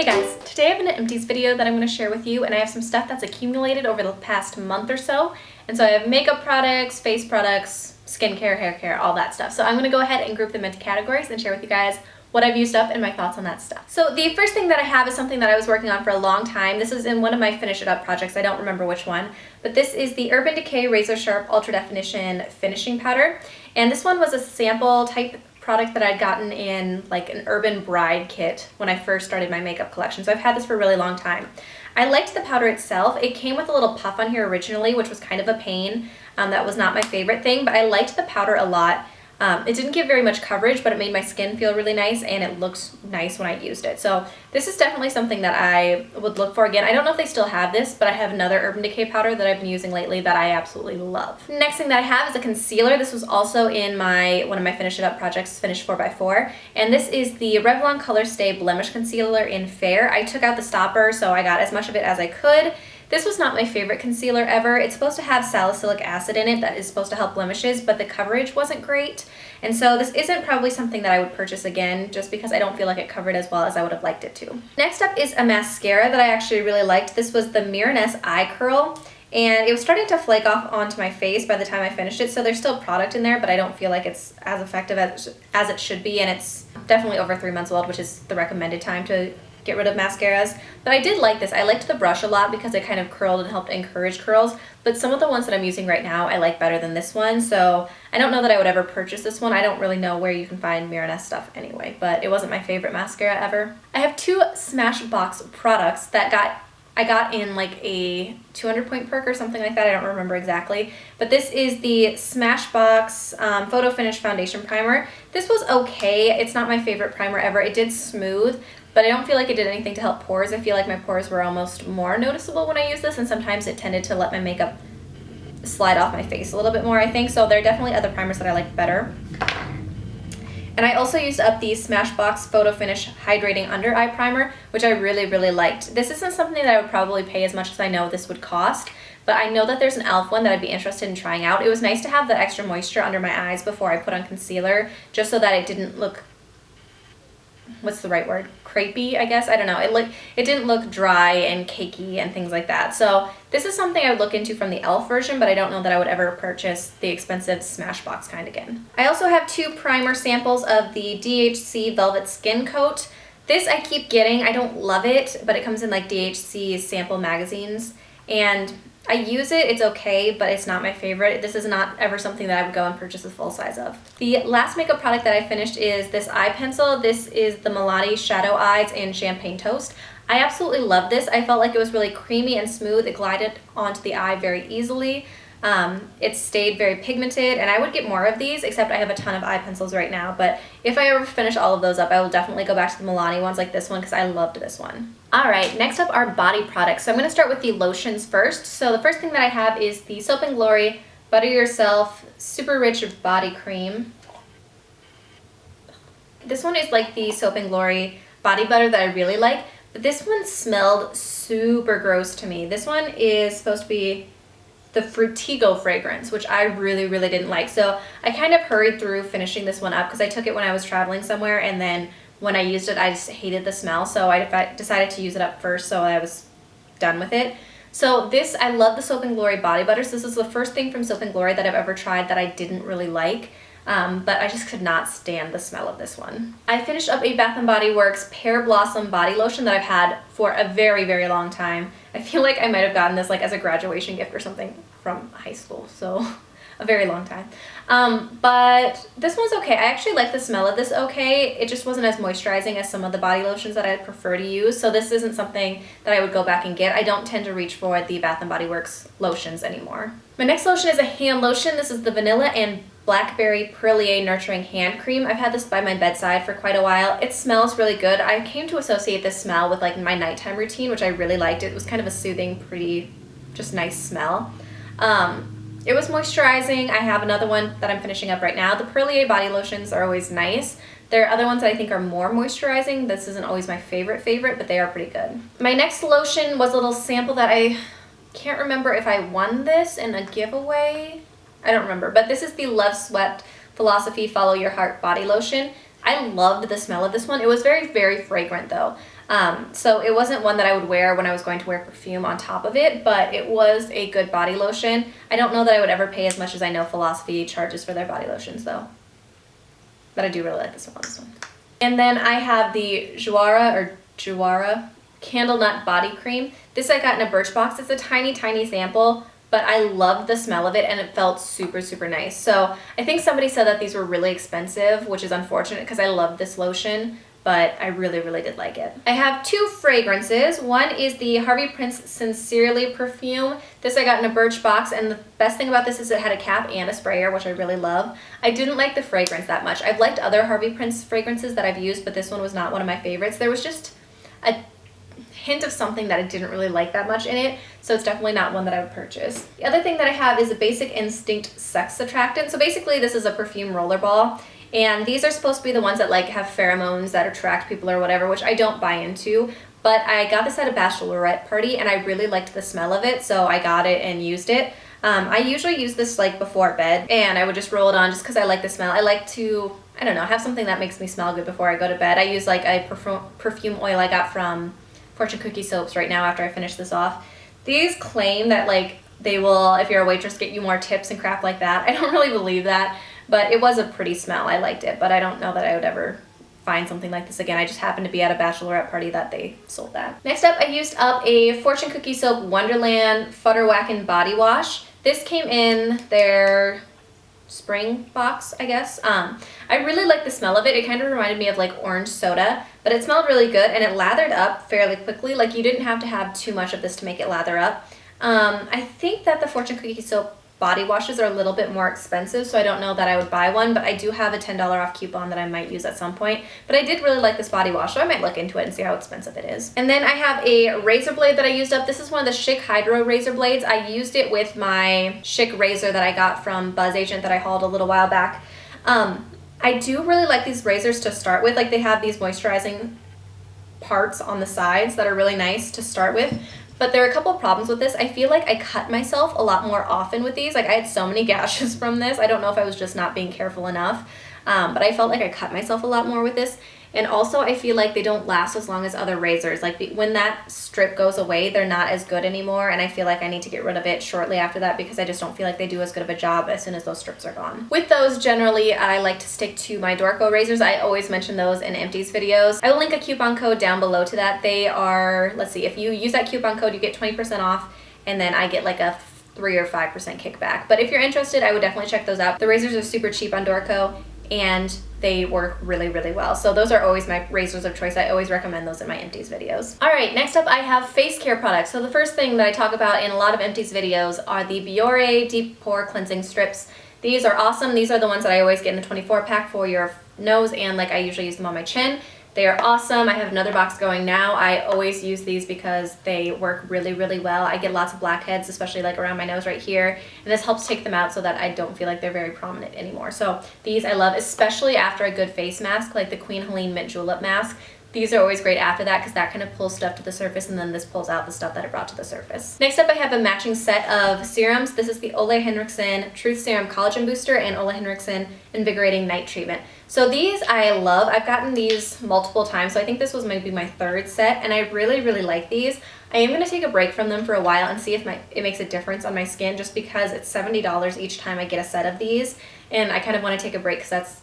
Hey guys, today I have an Empties video that I'm going to share with you, and I have some stuff that's accumulated over the past month or so. And so I have makeup products, face products, skincare, hair care, all that stuff. So I'm going to go ahead and group them into categories and share with you guys what I've used up and my thoughts on that stuff. So the first thing that I have is something that I was working on for a long time. This is in one of my Finish It Up projects. I don't remember which one, but this is the Urban Decay Razor Sharp Ultra Definition Finishing Powder. And this one was a sample type product that I'd gotten in like an Urban Bride kit when I first started my makeup collection. So I've had this for a really long time. I liked the powder itself. It came with a little puff on here originally, which was kind of a pain. That was not my favorite thing, but I liked the powder a lot. It didn't give very much coverage, but it made my skin feel really nice, and it looks nice when I used it. So this is definitely something that I would look for again. I don't know if they still have this, but I have another Urban Decay powder that I've been using lately that I absolutely love. Next thing that I have is a concealer. This was also in one of my Finish It Up projects, Finish 4x4, and this is the Revlon Color Stay Blemish Concealer in Fair. I took out the stopper, so I got as much of it as I could. This was not my favorite concealer ever. It's supposed to have salicylic acid in it that is supposed to help blemishes, but the coverage wasn't great. And so this isn't probably something that I would purchase again just because I don't feel like it covered as well as I would have liked it to. Next up is a mascara that I actually really liked. This was the Miraness Eye Curl, and it was starting to flake off onto my face by the time I finished it, so there's still product in there, but I don't feel like it's as effective as it should be, and it's definitely over 3 months old, which is the recommended time to get rid of mascaras. But I did like this. I liked the brush a lot because it kind of curled and helped encourage curls, but some of the ones that I'm using right now I like better than this one, so I don't know that I would ever purchase this one. I don't really know where you can find Miraness stuff anyway, but it wasn't my favorite mascara ever. I have two Smashbox products that I got in like a 200-point perk or something like that. I don't remember exactly. But this is the Smashbox Photo Finish Foundation Primer. This was okay. It's not my favorite primer ever. It did smooth, but I don't feel like it did anything to help pores. I feel like my pores were almost more noticeable when I used this, and sometimes it tended to let my makeup slide off my face a little bit more, I think. So there are definitely other primers that I like better. And I also used up the Smashbox Photo Finish Hydrating Under Eye Primer, which I really, really liked. This isn't something that I would probably pay as much as I know this would cost, but I know that there's an e.l.f. one that I'd be interested in trying out. It was nice to have the extra moisture under my eyes before I put on concealer, just so that it didn't look, what's the right word? Crepey, I guess? I don't know. It didn't look dry and cakey and things like that. So this is something I would look into from the e.l.f. version, but I don't know that I would ever purchase the expensive Smashbox kind again. I also have two primer samples of the DHC Velvet Skin Coat. This I keep getting. I don't love it, but it comes in like DHC sample magazines, and I use it, it's okay, but it's not my favorite. This is not ever something that I would go and purchase a full size of. The last makeup product that I finished is this eye pencil. This is the Milani Shadow Eyes in Champagne Toast. I absolutely love this. I felt like it was really creamy and smooth. It glided onto the eye very easily. It stayed very pigmented, and I would get more of these, except I have a ton of eye pencils right now, but if I ever finish all of those up, I will definitely go back to the Milani ones like this one because I loved this one. Alright, next up are body products. So I'm going to start with the lotions first. So the first thing that I have is the Soap & Glory Butter Yourself Super Rich Body Cream. This one is like the Soap & Glory body butter that I really like, but this one smelled super gross to me. This one is supposed to be the Frutigo fragrance, which I really, really didn't like. So I kind of hurried through finishing this one up because I took it when I was traveling somewhere, and then when I used it, I just hated the smell. So I decided to use it up first so I was done with it. So this, I love the Soap & Glory body butters. This is the first thing from Soap & Glory that I've ever tried that I didn't really like. But I just could not stand the smell of this one. I finished up a Bath & Body Works Pear Blossom body lotion that I've had for a very, very long time. I feel like I might have gotten this like as a graduation gift or something from high school, so a very long time. But this one's okay. I actually like the smell of this okay. It just wasn't as moisturizing as some of the body lotions that I'd prefer to use, so this isn't something that I would go back and get. I don't tend to reach for the Bath & Body Works lotions anymore. My next lotion is a hand lotion. This is the Vanilla and Blackberry Perlier Nurturing Hand Cream. I've had this by my bedside for quite a while. It smells really good. I came to associate this smell with like my nighttime routine, which I really liked. It was kind of a soothing, pretty, just nice smell. It was moisturizing. I have another one that I'm finishing up right now. The Perlier body lotions are always nice. There are other ones that I think are more moisturizing. This isn't always my favorite, but they are pretty good. My next lotion was a little sample that I can't remember if I won this in a giveaway. I don't remember, but this is the Love Sweat Philosophy Follow Your Heart body lotion. I loved the smell of this one. It was very, very fragrant though. So it wasn't one that I would wear when I was going to wear perfume on top of it, but it was a good body lotion. I don't know that I would ever pay as much as I know Philosophy charges for their body lotions though. But I do really like this one. And then I have the Juara Candle Nut Body Cream. This I got in a Birchbox. It's a tiny, tiny sample, but I loved the smell of it and it felt super, super nice. So I think somebody said that these were really expensive, which is unfortunate because I love this lotion, but I really, really did like it. I have two fragrances. One is the Harvey Prince Sincerely perfume. This I got in a Birchbox, and the best thing about this is it had a cap and a sprayer, which I really love. I didn't like the fragrance that much. I've liked other Harvey Prince fragrances that I've used, but this one was not one of my favorites. There was just a hint of something that I didn't really like that much in it, so it's definitely not one that I would purchase. The other thing that I have is a Basic Instinct Sex Attractant. So basically this is a perfume rollerball, and these are supposed to be the ones that like have pheromones that attract people or whatever, which I don't buy into, but I got this at a bachelorette party and I really liked the smell of it, so I got it and used it. I usually use this like before bed, and I would just roll it on just because I like the smell. I like to, I don't know, have something that makes me smell good before I go to bed. I use like a perfume oil I got from Fortune Cookie Soaps right now after I finish this off. These claim that like they will, if you're a waitress, get you more tips and crap like that. I don't really believe that, but it was a pretty smell. I liked it, but I don't know that I would ever find something like this again. I just happened to be at a bachelorette party that they sold that. Next up, I used up a Fortune Cookie Soap Wonderland Futterwackin' Body Wash. This came in their spring box, I guess. I really like the smell of it. It kind of reminded me of like orange soda, but it smelled really good and it lathered up fairly quickly. Like you didn't have to have too much of this to make it lather up. I think that the Fortune Cookie Soap body washes are a little bit more expensive, so I don't know that I would buy one, but I do have a $10 off coupon that I might use at some point. But I did really like this body wash, so I might look into it and see how expensive it is. And then I have a razor blade that I used up. This is one of the Schick Hydro razor blades. I used it with my Schick razor that I got from BzzAgent that I hauled a little while back. I do really like these razors to start with. Like they have these moisturizing parts on the sides that are really nice to start with. But there are a couple of problems with this. I feel like I cut myself a lot more often with these. Like I had so many gashes from this. I don't know if I was just not being careful enough, but I felt like I cut myself a lot more with this. And also I feel like they don't last as long as other razors. Like when that strip goes away, they're not as good anymore. And I feel like I need to get rid of it shortly after that because I just don't feel like they do as good of a job as soon as those strips are gone. With those, generally, I like to stick to my Dorco razors. I always mention those in Empties videos. I will link a coupon code down below to that. They are, let's see, if you use that coupon code, you get 20% off, and then I get like a 3 or 5% kickback. But if you're interested, I would definitely check those out. The razors are super cheap on Dorco, and they work really, really well. So those are always my razors of choice. I always recommend those in my Empties videos. All right, next up I have face care products. So the first thing that I talk about in a lot of Empties videos are the Biore Deep Pore Cleansing Strips. These are awesome. These are the ones that I always get in the 24 pack for your nose, and like I usually use them on my chin. They are awesome. I have another box going now. I always use these because they work really, really well. I get lots of blackheads, especially like around my nose right here, and this helps take them out so that I don't feel like they're very prominent anymore. So these I love, especially after a good face mask, like the Queen Helene Mint Julep mask. These are always great after that because that kind of pulls stuff to the surface, and then this pulls out the stuff that it brought to the surface. Next up, I have a matching set of serums. This is the Ole Henriksen Truth Serum Collagen Booster and Ole Henriksen Invigorating Night Treatment. So these I love. I've gotten these multiple times, so I think this was maybe my third set, and I really, really like these. I am going to take a break from them for a while and see if it makes a difference on my skin, just because it's $70 each time I get a set of these, and I kind of want to take a break because that's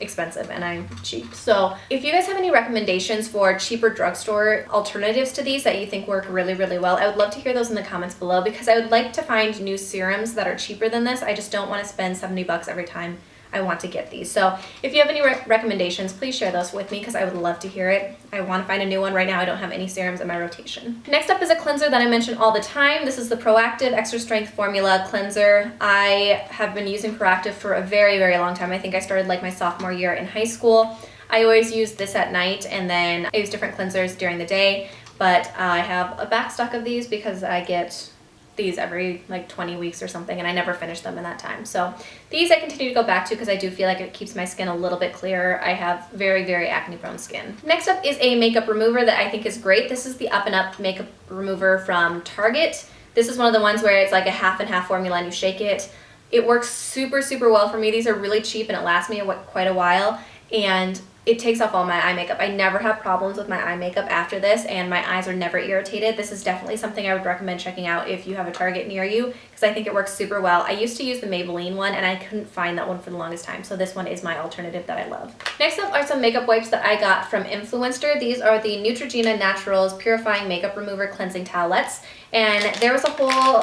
expensive and I'm cheap. So if you guys have any recommendations for cheaper drugstore alternatives to these that you think work really, really well, I would love to hear those in the comments below, because I would like to find new serums that are cheaper than this. I just don't want to spend 70 bucks every time I want to get these. So if you have any recommendations, please share those with me because I would love to hear it. I want to find a new one. Right now I don't have any serums in my rotation. Next up is a cleanser that I mention all the time. This is the Proactive Extra Strength Formula Cleanser. I have been using Proactive for a very, very long time. I think I started like my sophomore year in high school. I always use this at night, and then I use different cleansers during the day, but I have a back stock of these because I get these every like 20 weeks or something, and I never finish them in that time. So these I continue to go back to because I do feel like it keeps my skin a little bit clearer. I have very, very acne prone skin. Next up is a makeup remover that I think is great. This is the Up and Up makeup remover from Target. This is one of the ones where it's like a half and half formula and you shake it. It works super, super well for me. These are really cheap and it lasts me quite a while, and it takes off all my eye makeup. I never have problems with my eye makeup after this, and my eyes are never irritated. This is definitely something I would recommend checking out if you have a Target near you, because I think it works super well. I used to use the Maybelline one, and I couldn't find that one for the longest time, so this one is my alternative that I love. Next up are some makeup wipes that I got from Influenster. These are the Neutrogena Naturals Purifying Makeup Remover Cleansing Towelettes, and there was a whole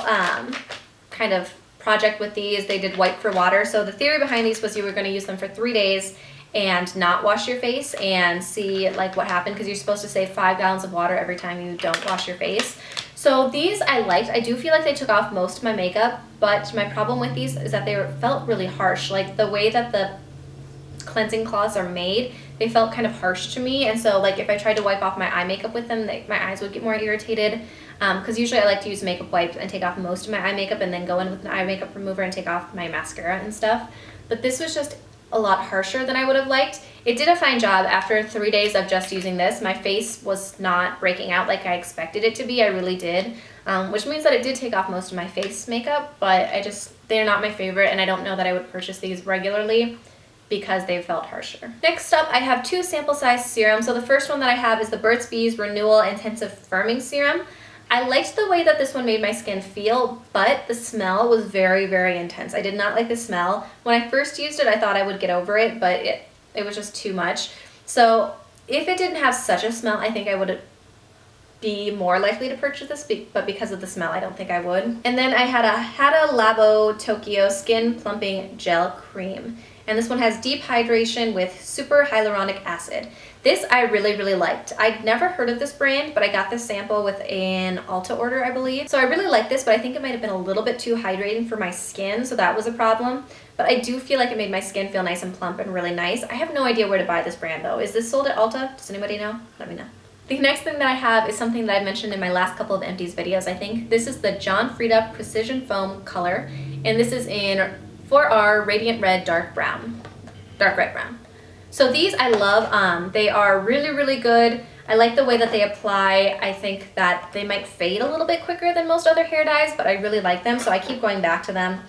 kind of project with these. They did wipe for water, so the theory behind these was you were going to use them for 3 days and not wash your face and see like what happened, because you're supposed to save 5 gallons of water every time you don't wash your face. So these I liked. I do feel like they took off most of my makeup, but my problem with these is that they felt really harsh. Like the way that the cleansing cloths are made, they felt kind of harsh to me, and so like if I tried to wipe off my eye makeup with them, my eyes would get more irritated, because usually I like to use makeup wipes and take off most of my eye makeup and then go in with an eye makeup remover and take off my mascara and stuff. But this was just a lot harsher than I would have liked. It did a fine job. After 3 days of just using this, my face was not breaking out like I expected it to be. I really did, which means that it did take off most of my face makeup, but they're not my favorite, and I don't know that I would purchase these regularly because they felt harsher. Next up, I have 2 sample size serums. So the first one that I have is the Burt's Bees Renewal Intensive Firming Serum. I liked the way that this one made my skin feel, but the smell was very, very intense. I did not like the smell. When I first used it, I thought I would get over it, but it was just too much. So if it didn't have such a smell, I think I would be more likely to purchase this, but because of the smell, I don't think I would. And then I had a Hada Labo Tokyo Skin Plumping Gel Cream. And this one has deep hydration with super hyaluronic acid. This I really, really liked. I'd never heard of this brand, but I got this sample with an Ulta order, I believe. So I really like this, but I think it might have been a little bit too hydrating for my skin, so that was a problem. But I do feel like it made my skin feel nice and plump and really nice. I have no idea where to buy this brand though. Is this sold at Ulta? Does anybody know? Let me know. The next thing that I have is something that I mentioned in my last couple of Empties videos, I think. This is the John Frieda Precision Foam Color, and this is in 4R Radiant Red Dark Brown. Dark Red Brown. So these I love. They are really, really good. I like the way that they apply. I think that they might fade a little bit quicker than most other hair dyes, but I really like them, so I keep going back to them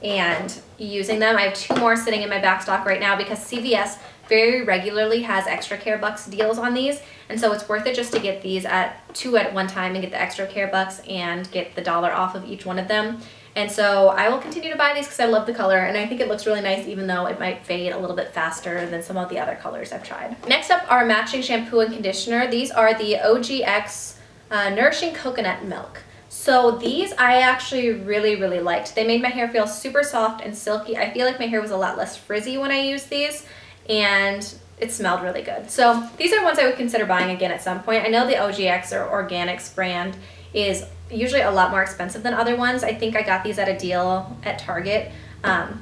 and using them. I have 2 more sitting in my back stock right now because CVS very regularly has extra care bucks deals on these, and so it's worth it just to get these 2 at one time and get the extra care bucks and get the $1 off of each one of them. And so I will continue to buy these because I love the color, and I think it looks really nice even though it might fade a little bit faster than some of the other colors I've tried. Next up are matching shampoo and conditioner. These are the OGX Nourishing Coconut Milk. So these I actually really, really liked. They made my hair feel super soft and silky. I feel like my hair was a lot less frizzy when I used these, and it smelled really good. So these are ones I would consider buying again at some point. I know the OGX or Organics brand is usually a lot more expensive than other ones. I think I got these at a deal at Target,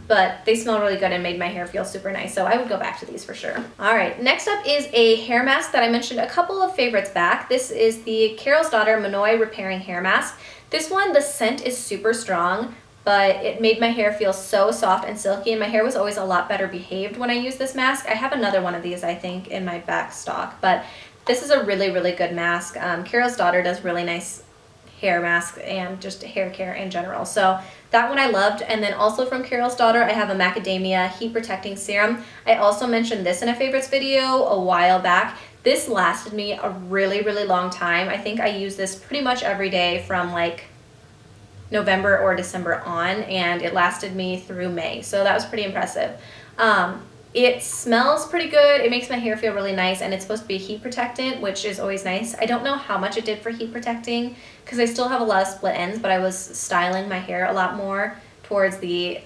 but they smell really good and made my hair feel super nice, so I would go back to these for sure. All right, next up is a hair mask that I mentioned a couple of favorites back. This is the Carol's Daughter Monoi Repairing Hair Mask. This one, the scent is super strong, but it made my hair feel so soft and silky, and my hair was always a lot better behaved when I used this mask. I have another one of these, I think, in my back stock, but this is a really, really good mask. Carol's Daughter does really nice hair masks and just hair care in general, so that one I loved. And then also from Carol's Daughter, I have a Macadamia Heat Protecting Serum. I also mentioned this in a favorites video a while back. This lasted me a really, really long time. I think I use this pretty much every day from like November or December on, and it lasted me through May, so that was pretty impressive. It smells pretty good. It makes my hair feel really nice, and it's supposed to be a heat protectant, which is always nice. I don't know how much it did for heat protecting because I still have a lot of split ends, but I was styling my hair a lot more towards the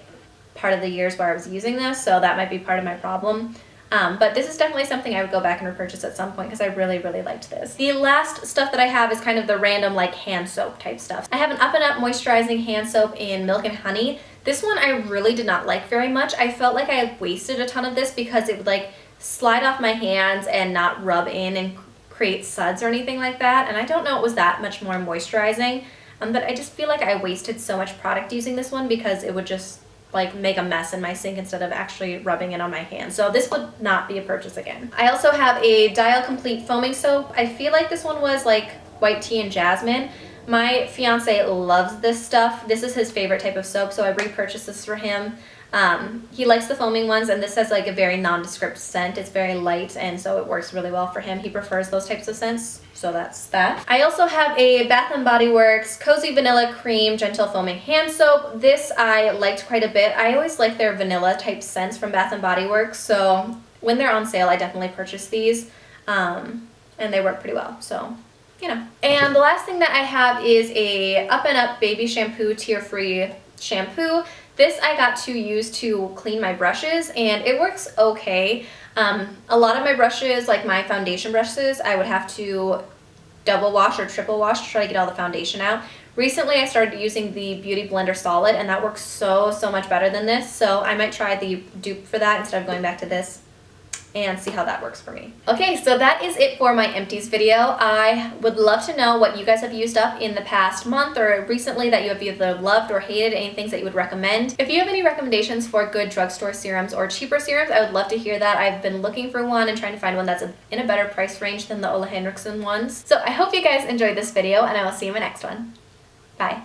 part of the years where I was using this, so that might be part of my problem. But this is definitely something I would go back and repurchase at some point because I really, really liked this. The last stuff that I have is kind of the random like hand soap type stuff. I have an Up and Up moisturizing hand soap in Milk and Honey. This one I really did not like very much. I felt like I wasted a ton of this because it would like slide off my hands and not rub in and create suds or anything like that. And I don't know it was that much more moisturizing, but I just feel like I wasted so much product using this one because it would just like make a mess in my sink instead of actually rubbing it on my hands. So this would not be a purchase again. I also have a Dial Complete Foaming Soap. I feel like this one was like white tea and jasmine. My fiance loves this stuff. This is his favorite type of soap, so I repurchased this for him. He likes the foaming ones, and this has like a very nondescript scent. It's very light, and so it works really well for him. He prefers those types of scents, so that's that. I also have a Bath & Body Works Cozy Vanilla Cream Gentle Foaming Hand Soap. This I liked quite a bit. I always like their vanilla type scents from Bath & Body Works, so when they're on sale, I definitely purchase these, and they work pretty well, so you know. And the last thing that I have is a Up and Up Baby Shampoo Tear-Free Shampoo. This I got to use to clean my brushes, and it works okay. A lot of my brushes, like my foundation brushes, I would have to double wash or triple wash to try to get all the foundation out. Recently I started using the Beauty Blender Solid, and that works so much better than this, so I might try the dupe for that instead of going back to this and see how that works for me. Okay, so that is it for my Empties video. I would love to know what you guys have used up in the past month or recently that you have either loved or hated, any things that you would recommend. If you have any recommendations for good drugstore serums or cheaper serums, I would love to hear that. I've been looking for one and trying to find one that's in a better price range than the Ole Henriksen ones. So I hope you guys enjoyed this video, and I will see you in my next one. Bye.